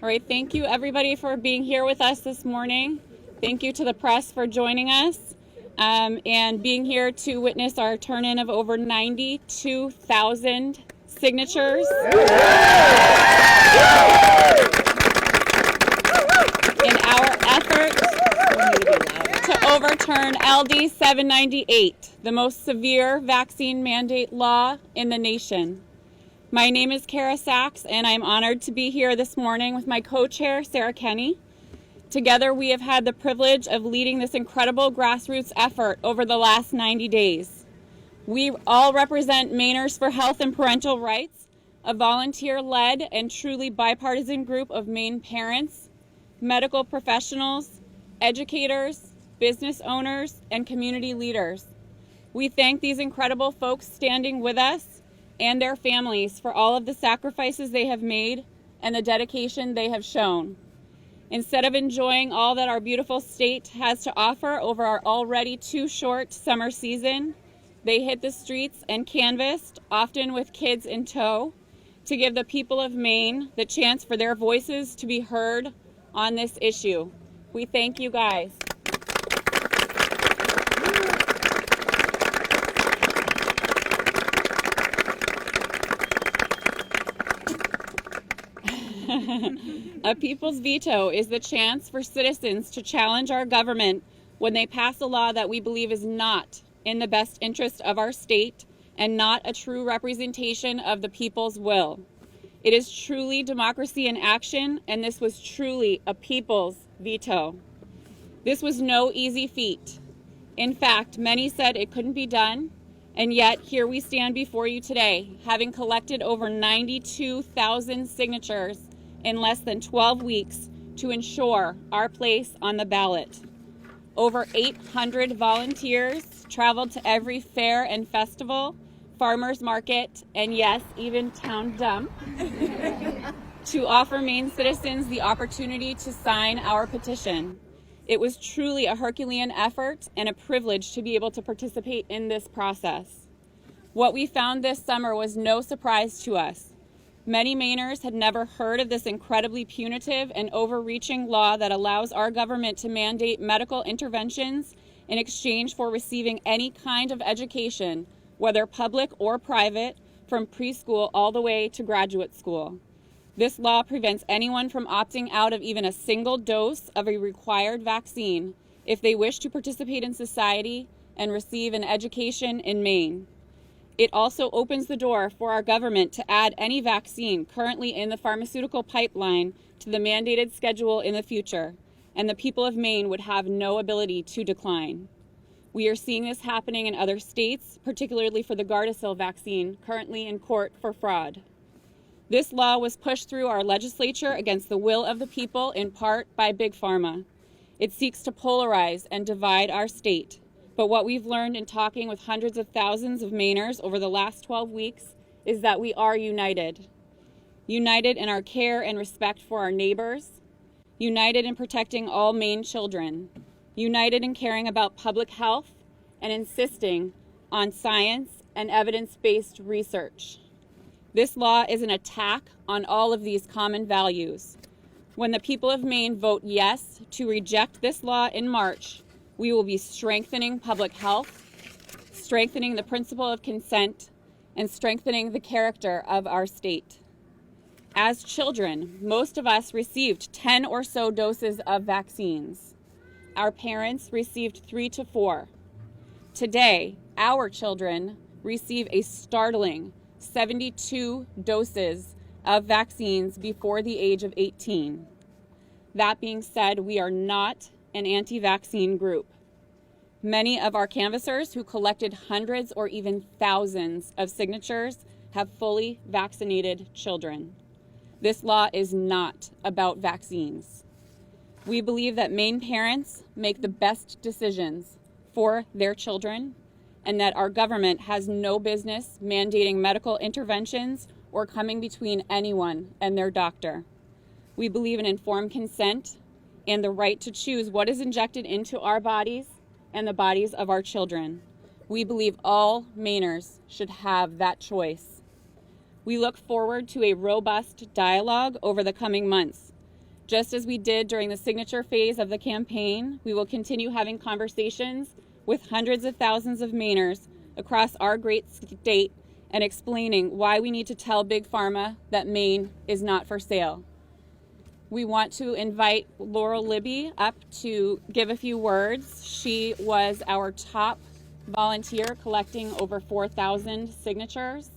All right, thank you everybody for being here with us this morning. Thank you to the press for joining us and being here to witness our turn-in of over 92,000 signatures in our effort to overturn LD 798, the most severe vaccine mandate law in the nation. My name is Kara Sachs, and I'm honored to be here this morning with my co-chair, Sarah Kenny. Together, we have had the privilege of leading this incredible grassroots effort over the last 90 days. We all represent Mainers for Health and Parental Rights, a volunteer-led and truly bipartisan group of Maine parents, medical professionals, educators, business owners, and community leaders. We thank these incredible folks standing with us and their families for all of the sacrifices they have made and the dedication they have shown. Instead of enjoying all that our beautiful state has to offer over our already too short summer season, they hit the streets and canvassed, often with kids in tow, to give the people of Maine the chance for their voices to be heard on this issue. We thank you guys. A people's veto is the chance for citizens to challenge our government when they pass a law that we believe is not in the best interest of our state and not a true representation of the people's will. It is truly democracy in action, and this was truly a people's veto. This was no easy feat. In fact, many said it couldn't be done, and yet here we stand before you today, having collected over 92,000 signatures in less than 12 weeks to ensure our place on the ballot. Over 800 volunteers traveled to every fair and festival, farmers market, and yes, even town dump to offer Maine citizens the opportunity to sign our petition. It was truly a Herculean effort and a privilege to be able to participate in this process. What we found this summer was no surprise to us. Many Mainers had never heard of this incredibly punitive and overreaching law that allows our government to mandate medical interventions in exchange for receiving any kind of education, whether public or private, from preschool all the way to graduate school. This law prevents anyone from opting out of even a single dose of a required vaccine if they wish to participate in society and receive an education in Maine. It also opens the door for our government to add any vaccine currently in the pharmaceutical pipeline to the mandated schedule in the future, and the people of Maine would have no ability to decline. We are seeing this happening in other states, particularly for the Gardasil vaccine, currently in court for fraud. This law was pushed through our legislature against the will of the people, in part by Big Pharma. It seeks to polarize and divide our state. But what we've learned in talking with hundreds of thousands of Mainers over the last 12 weeks is that we are united. United in our care and respect for our neighbors. United in protecting all Maine children. United in caring about public health and insisting on science and evidence-based research. This law is an attack on all of these common values. When the people of Maine vote yes to reject this law in March, we will be strengthening public health, strengthening the principle of consent, and strengthening the character of our state. As children, most of us received 10 or so doses of vaccines. Our parents received 3 to 4. Today, our children receive a startling 72 doses of vaccines before the age of 18. That being said, we are not an anti-vaccine group. Many of our canvassers who collected hundreds or even thousands of signatures have fully vaccinated children. This law is not about vaccines. We believe that Maine parents make the best decisions for their children and that our government has no business mandating medical interventions or coming between anyone and their doctor. We believe in informed consent and the right to choose what is injected into our bodies and the bodies of our children. We believe all Mainers should have that choice. We look forward to a robust dialogue over the coming months Just as we did during the signature phase of the campaign, we will continue having conversations with hundreds of thousands of Mainers across our great state and explaining why we need to tell Big Pharma that Maine is not for sale. We want to invite Laurel Libby up to give a few words. She was our top volunteer, collecting over 4,000 signatures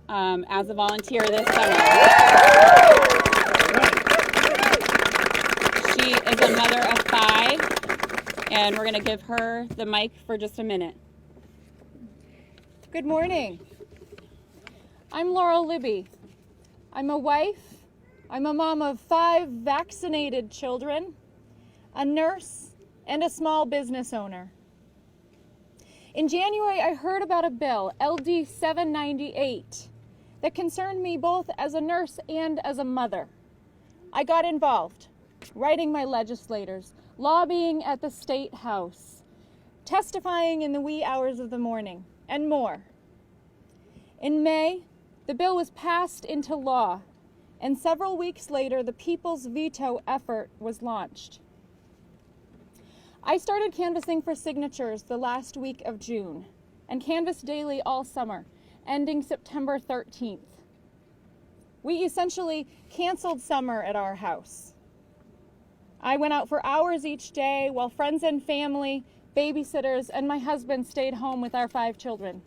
as a volunteer this summer. She is a mother of 5, and we're going to give her the mic for just a minute. Good morning. I'm Laurel Libby. I'm a wife. I'm a mom of 5 vaccinated children, a nurse, and a small business owner. In January, I heard about a bill, LD 798, that concerned me both as a nurse and as a mother. I got involved, writing my legislators, lobbying at the State House, testifying in the wee hours of the morning, and more. In May, the bill was passed into law, and several weeks later, the People's Veto effort was launched. I started canvassing for signatures the last week of June, and canvassed daily all summer, ending September 13th. We essentially canceled summer at our house. I went out for hours each day while friends and family, babysitters, and my husband stayed home with our 5 children.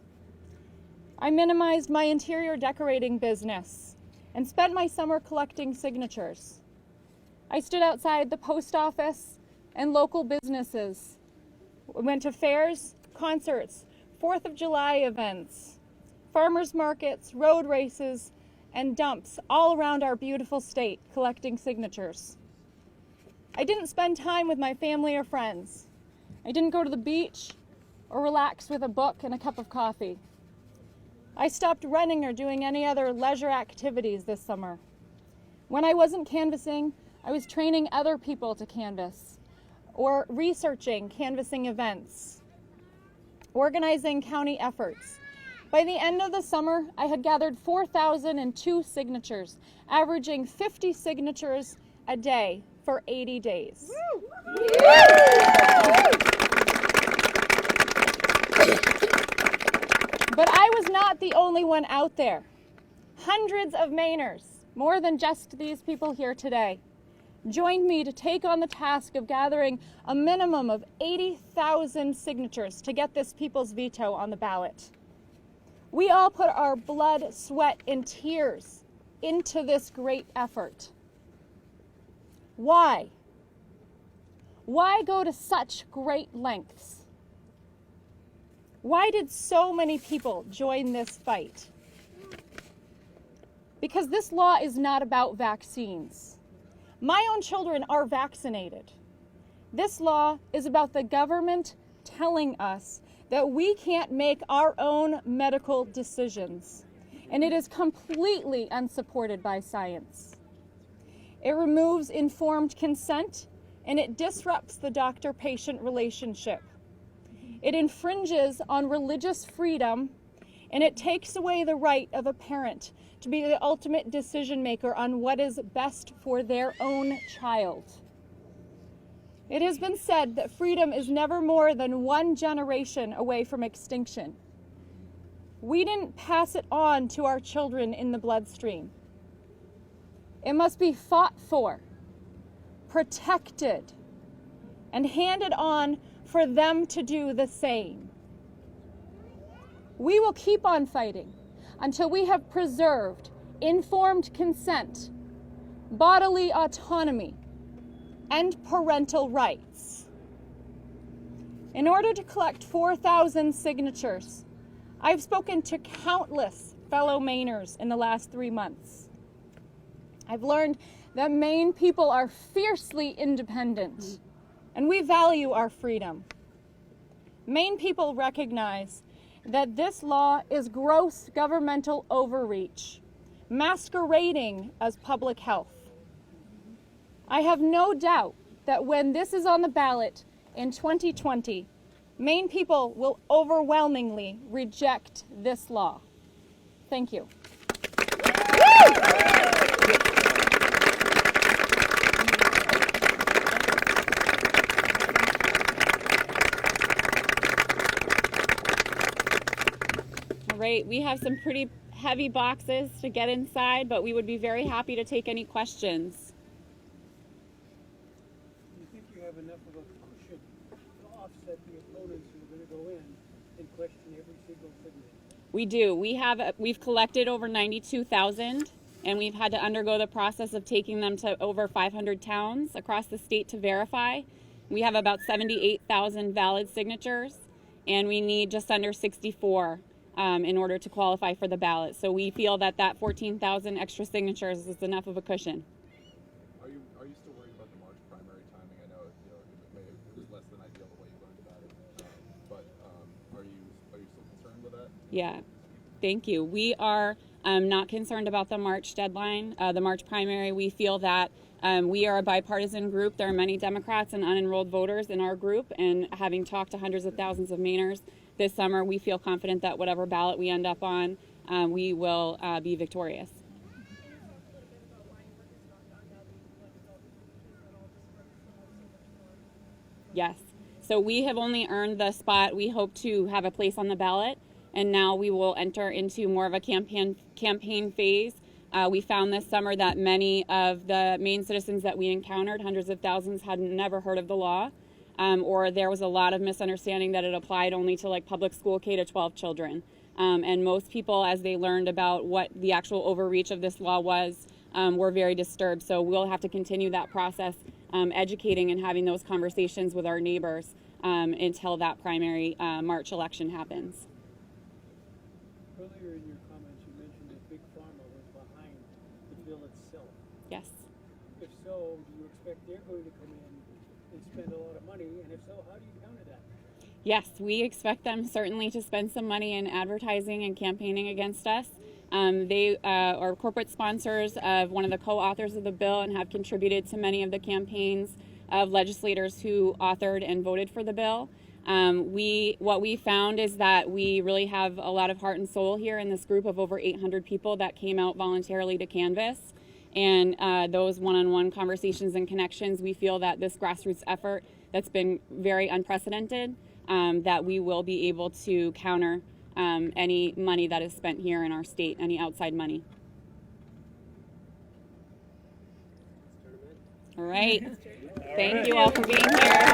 I minimized my interior decorating business and spent my summer collecting signatures. I stood outside the post office and local businesses. We went to fairs, concerts, 4th of July events, farmers markets, road races, and dumps all around our beautiful state collecting signatures. I didn't spend time with my family or friends. I didn't go to the beach or relax with a book and a cup of coffee. I stopped running or doing any other leisure activities this summer. When I wasn't canvassing, I was training other people to canvass, or researching canvassing events, organizing county efforts. By the end of the summer, I had gathered 4,002 signatures, averaging 50 signatures a day for 80 days. But I was not the only one out there. Hundreds of Mainers, more than just these people here today, joined me to take on the task of gathering a minimum of 80,000 signatures to get this People's Veto on the ballot. We all put our blood, sweat, and tears into this great effort. Why? Why go to such great lengths? Why did so many people join this fight? Because this law is not about vaccines. My own children are vaccinated. This law is about the government telling us that we can't make our own medical decisions, and it is completely unsupported by science. It removes informed consent, and it disrupts the doctor-patient relationship. It infringes on religious freedom, and it takes away the right of a parent to be the ultimate decision maker on what is best for their own child. It has been said that freedom is never more than 1 generation away from extinction. We didn't pass it on to our children in the bloodstream. It must be fought for, protected, and handed on for them to do the same. We will keep on fighting until we have preserved informed consent, bodily autonomy, and parental rights. In order to collect 4,000 signatures, I've spoken to countless fellow Mainers in the last 3 months. I've learned that Maine people are fiercely independent, and we value our freedom. Maine people recognize that this law is gross governmental overreach, masquerading as public health. I have no doubt that when this is on the ballot in 2020, Maine people will overwhelmingly reject this law. Thank you. right. We have some pretty heavy boxes to get inside, but we would be very happy to take any questions. Do you think you have enough of a cushion to offset the opponents who are going to go in and question every single signature? We do. We've collected over 92,000, and we've had to undergo the process of taking them to over 500 towns across the state to verify. We have about 78,000 valid signatures, and we need just under 64 in order to qualify for the ballot. So we feel that 14,000 extra signatures is enough of a cushion. Are you still worried about the March primary timing? I know it was less than ideal the way you learned about it, but are you still concerned with that? Yeah, thank you. We are not concerned about the March deadline, the March primary. We feel that we are a bipartisan group. There are many Democrats and unenrolled voters in our group, and having talked to hundreds of thousands of Mainers this summer, we feel confident that whatever ballot we end up on, we will be victorious. Yes. So we have only earned the spot. We hope to have a place on the ballot, and now we will enter into more of a campaign phase. We found this summer that many of the Maine citizens that we encountered, hundreds of thousands, had never heard of the law, or there was a lot of misunderstanding that it applied only to like public school K-12 children. And most people, as they learned about what the actual overreach of this law was, were very disturbed. So we'll have to continue that process, educating and having those conversations with our neighbors until that primary March election happens. Earlier in your comments, you mentioned that Big Pharma was behind the bill itself. Yes. If so, do you expect they're going to come in and spend a lot of money? And if so, how do you counter that? Yes, we expect them certainly to spend some money in advertising and campaigning against us. They are corporate sponsors of one of the co-authors of the bill and have contributed to many of the campaigns of legislators who authored and voted for the bill. What we found is that we really have a lot of heart and soul here in this group of over 800 people that came out voluntarily to canvass. And those one-on-one conversations and connections, we feel that this grassroots effort that's been very unprecedented, that we will be able to counter any money that is spent here in our state, any outside money. All right. Thank you all for being here.